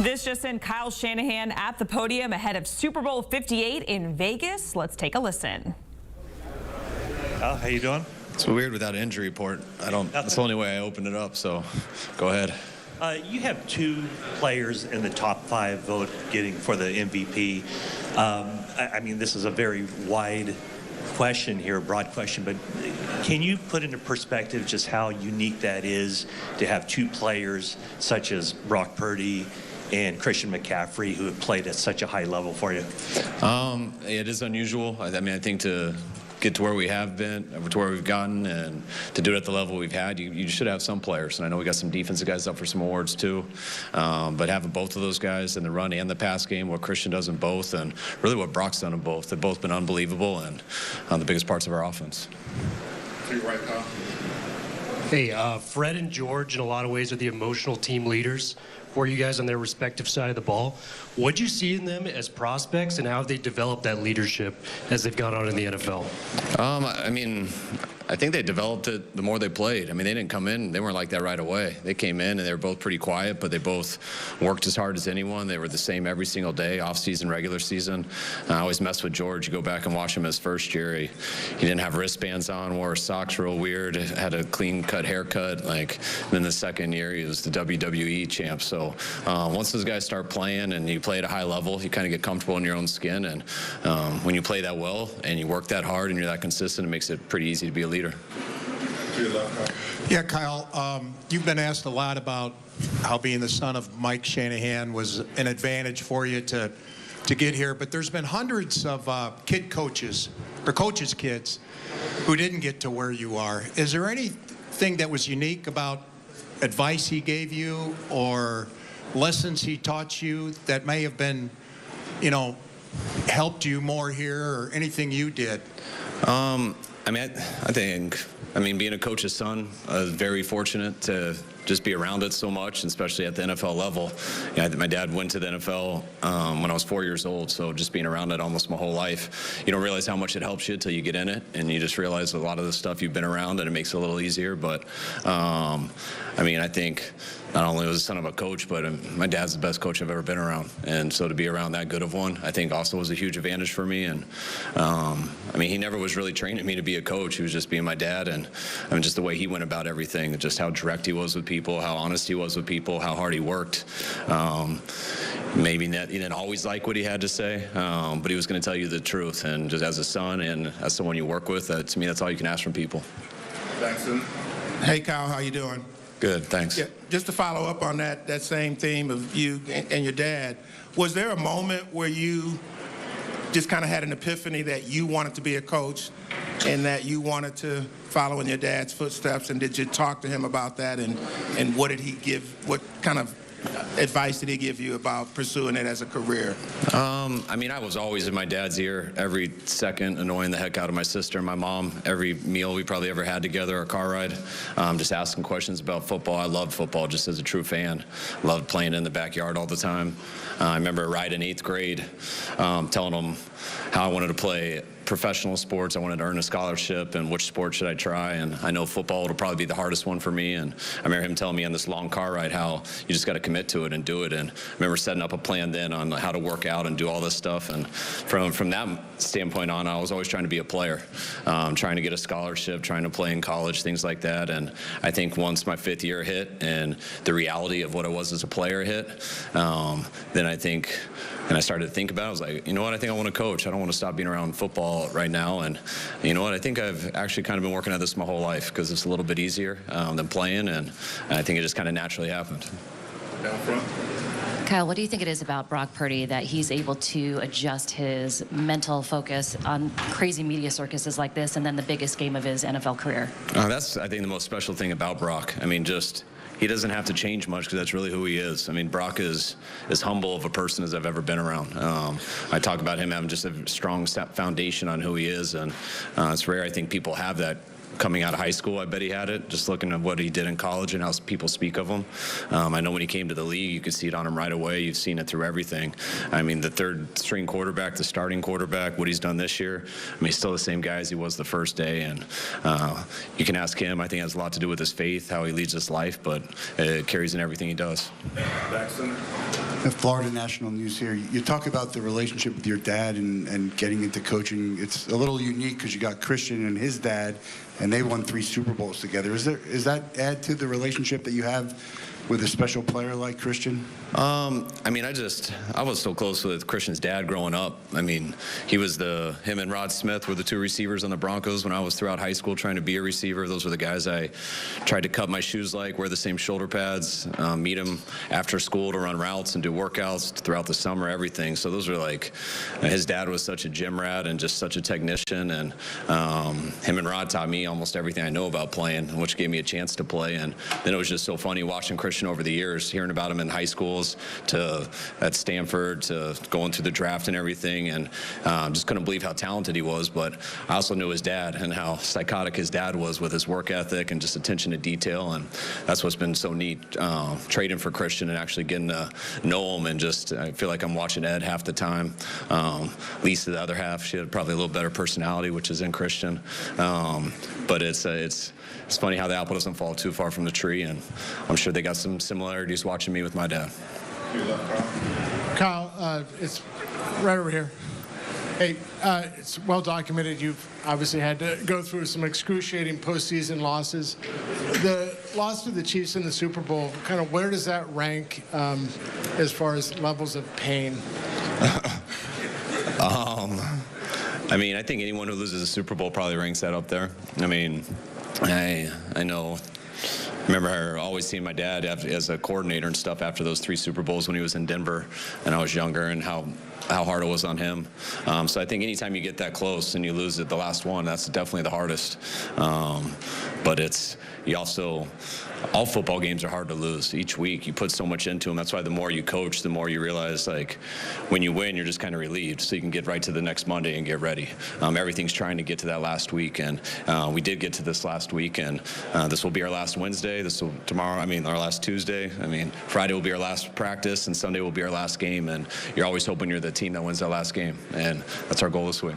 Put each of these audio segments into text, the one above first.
This just in, Kyle Shanahan at the podium ahead of Super Bowl 58 in Vegas. Let's take a listen. Kyle, how you doing? It's weird without an injury report. That's the only way I opened it up, so go ahead. You have two players in the top 5 vote getting for the MVP. I mean, this is a very wide question here, a broad question, but can you put into perspective just how unique that is to have two players such as Brock Purdy and Christian McCaffrey who have played at such a high level for you? It is unusual. I mean, I think to get to where we have been, to where we've gotten, and to do it at the level we've had, you should have some players. And I know we got some defensive guys up for some awards too. But having both of those guys in the run and the pass game, what Christian does in both, and really what Brock's done in both, they've both been unbelievable and the biggest parts of our offense. To your right, Kyle. Hey, Fred and George, in a lot of ways, are the emotional team leaders for you guys on their respective side of the ball. What'd you see in them as prospects, and how have they developed that leadership as they've gone on in the NFL? I mean, I think they developed it the more they played. I mean, they didn't come in, they weren't like that right away. They came in and they were both pretty quiet, but they both worked as hard as anyone. They were the same every single day, off season, regular season. I always mess with George. You go back and watch him his first year. He didn't have wristbands on, wore socks real weird, had a clean cut haircut. Like, then the second year he was the WWE champ. So once those guys start playing and you play at a high level, you kind of get comfortable in your own skin. And when you play that well and you work that hard and you're that consistent, it makes it pretty easy to be a leader. Yeah, Kyle, you've been asked a lot about how being the son of Mike Shanahan was an advantage for you to get here, but there's been hundreds of kid coaches, or coaches' kids, who didn't get to where you are. Is there anything that was unique about advice he gave you or lessons he taught you that may have been, you know, helped you more here, or anything you did? I mean, I mean, being a coach's son, I was very fortunate to just be around it so much, especially at the NFL level. You know, my dad went to the NFL when I was 4 years old, so just being around it almost my whole life, you don't realize how much it helps you until you get in it, and you just realize a lot of the stuff you've been around, and it makes it a little easier. But, I mean, I think not only was the son of a coach, but my dad's the best coach I've ever been around. And so to be around that good of one, I think also was a huge advantage for me. And I mean, he never was really training me to be a coach. He was just being my dad. And I mean, just the way he went about everything, just how direct he was with people, how honest he was with people, how hard he worked. Maybe he didn't always like what he had to say, but he was going to tell you the truth. And just as a son and as someone you work with, to me, that's all you can ask from people. Jackson. Hey, Kyle, how you doing? Good, thanks. Yeah, just to follow up on that same theme of you and your dad, was there a moment where you just kind of had an epiphany that you wanted to be a coach and that you wanted to follow in your dad's footsteps, and did you talk to him about that, and what did he give, what kind of advice did he give you about pursuing it as a career? I mean, I was always in my dad's ear every second, annoying the heck out of my sister and my mom. Every meal we probably ever had together, a car ride, just asking questions about football. I loved football just as a true fan. Loved playing in the backyard all the time. I remember a ride in 8th grade, telling him how I wanted to play professional sports. I wanted to earn a scholarship, and which sport should I try? And I know football will probably be the hardest one for me. And I remember him telling me on this long car ride how you just got to commit to it and do it. And I remember setting up a plan then on how to work out and do all this stuff. And from that standpoint on, I was always trying to be a player, trying to get a scholarship, trying to play in college, things like that. And I think once my 5th year hit and the reality of what I was as a player hit, then I think, and I started to think about it, I was like, you know what, I think I want to coach. I don't want to stop being around football right now. And you know what, I think I've actually kind of been working at this my whole life because it's a little bit easier than playing, and I think it just kind of naturally happened. Down front. Kyle, what do you think it is about Brock Purdy that he's able to adjust his mental focus on crazy media circuses like this and then the biggest game of his NFL career? That's, I think, the most special thing about Brock. I mean, just he doesn't have to change much because that's really who he is. I mean, Brock is as humble of a person as I've ever been around. I talk about him having just a strong foundation on who he is, and it's rare I think people have that coming out of high school, I bet he had it, just looking at what he did in college and how people speak of him. I know when he came to the league, you could see it on him right away. You've seen it through everything. I mean, the third-string quarterback, the starting quarterback, what he's done this year, I mean, he's still the same guy as he was the first day, and you can ask him. I think it has a lot to do with his faith, how he leads his life, but it carries in everything he does. Back center. Florida National News here. You talk about the relationship with your dad and getting into coaching. It's a little unique because you got Christian and his dad, and they won 3 Super Bowls together. Is that add to the relationship that you have with a special player like Christian? I mean, I was so close with Christian's dad growing up. I mean, him and Rod Smith were the 2 receivers on the Broncos when I was throughout high school trying to be a receiver. Those were the guys I tried to cut my shoes like, wear the same shoulder pads, meet him after school to run routes and do workouts throughout the summer, everything. So those were like, his dad was such a gym rat and just such a technician. And him and Rod taught me almost everything I know about playing, which gave me a chance to play. And then it was just so funny watching Christian over the years, hearing about him in high schools to at Stanford to going through the draft and everything, and just couldn't believe how talented he was. But I also knew his dad and how psychotic his dad was with his work ethic and just attention to detail, and that's what's been so neat, trading for Christian and actually getting to know him. And just I feel like I'm watching Ed half the time. Lisa the other half, she had probably a little better personality, which is in Christian. But it's funny how the apple doesn't fall too far from the tree, and I'm sure they got some similarities watching me with my dad. Kyle, it's right over here. Hey, it's well documented. You've obviously had to go through some excruciating postseason losses. The loss to the Chiefs in the Super Bowl, kind of where does that rank as far as levels of pain? I mean, I think anyone who loses a Super Bowl probably ranks that up there. I mean, I know. I remember always seeing my dad as a coordinator and stuff after those 3 Super Bowls when he was in Denver and I was younger, and how hard it was on him. So I think anytime you get that close and you lose it, the last one, that's definitely the hardest. But you also, all football games are hard to lose. Each week you put so much into them. That's why the more you coach, the more you realize, like, when you win, you're just kind of relieved, so you can get right to the next Monday and get ready. Everything's trying to get to that last week, and we did get to this last week, and this will be our last Wednesday. Our last Tuesday. I mean, Friday will be our last practice, and Sunday will be our last game, and you're always hoping you're the team that wins that last game, and that's our goal this week.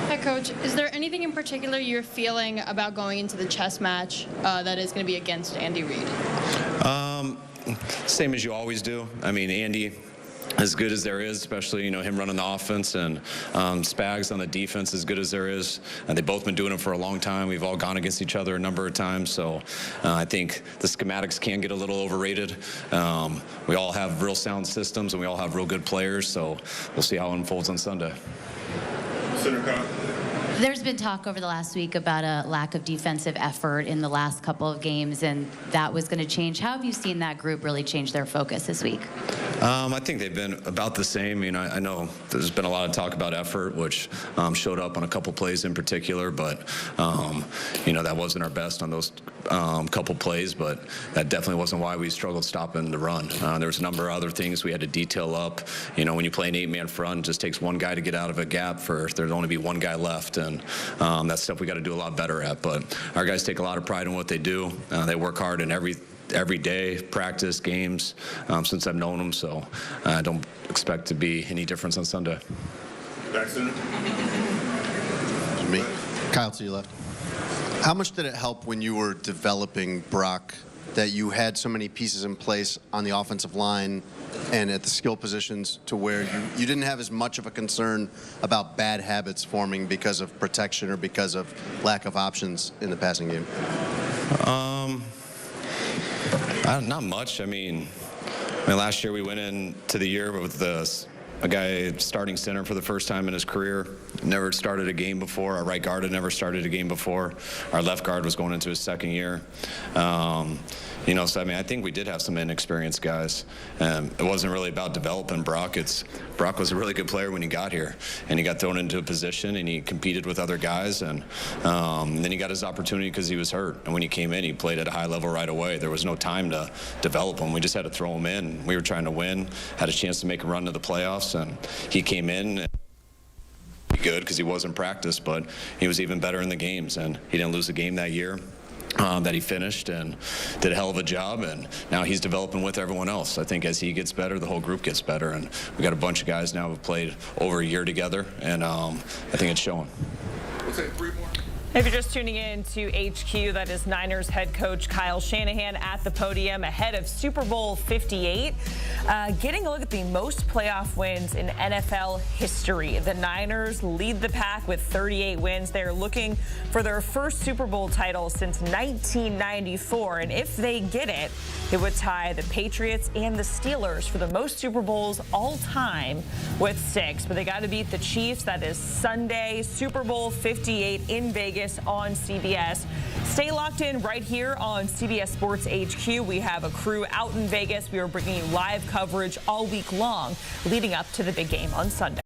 Hi, Coach. Is there anything in particular you're feeling about going into the chess match that is going to be against Andy Reid? Same as you always do. I mean, Andy, as good as there is, especially, him running the offense, and Spags on the defense, as good as there is. And they've both been doing it for a long time. We've all gone against each other a number of times. So I think the schematics can get a little overrated. We all have real sound systems, and we all have real good players. So we'll see how it unfolds on Sunday. Center Kyle. There's been talk over the last week about a lack of defensive effort in the last couple of games, and that was going to change. How have you seen that group really change their focus this week? I think they've been about the same. I know there's been a lot of talk about effort, which showed up on a couple plays in particular, but that wasn't our best on those couple plays, but that definitely wasn't why we struggled stopping the run. There was a number of other things we had to detail up. When you play an 8-man front, it just takes one guy to get out of a gap there'd only be one guy left, and that's stuff we got to do a lot better at. But our guys take a lot of pride in what they do. They work hard in every day, practice, games, since I've known them, so I don't expect to be any difference on Sunday. Back center. Me. Kyle, to your left. How much did it help when you were developing Brock that you had so many pieces in place on the offensive line and at the skill positions to where you didn't have as much of a concern about bad habits forming because of protection or because of lack of options in the passing game? Not much. I mean, last year we went into the year with a guy starting center for the first time in his career. Never started a game before. Our right guard had never started a game before. Our left guard was going into his second year. So I think we did have some inexperienced guys. It wasn't really about developing Brock. Brock was a really good player when he got here, and he got thrown into a position and he competed with other guys, and then he got his opportunity because he was hurt. And when he came in, he played at a high level right away. There was no time to develop him. We just had to throw him in. We were trying to win, had a chance to make a run to the playoffs, and he came in. good because he was in practice, but he was even better in the games, and he didn't lose a game that year. That he finished and did a hell of a job, and now he's developing with everyone else. I think as he gets better, the whole group gets better, and we got a bunch of guys now who have played over a year together, and I think it's showing. We'll take 3 more. If you're just tuning in to HQ, that is Niners head coach Kyle Shanahan at the podium ahead of Super Bowl 58. Getting a look at the most playoff wins in NFL history. The Niners lead the pack with 38 wins. They're looking for their first Super Bowl title since 1994. And if they get it, it would tie the Patriots and the Steelers for the most Super Bowls all time with 6. But they got to beat the Chiefs. That is Sunday, Super Bowl 58 in Vegas on CBS. Stay locked in right here on CBS Sports HQ. We have a crew out in Vegas. We are bringing you live coverage all week long leading up to the big game on Sunday.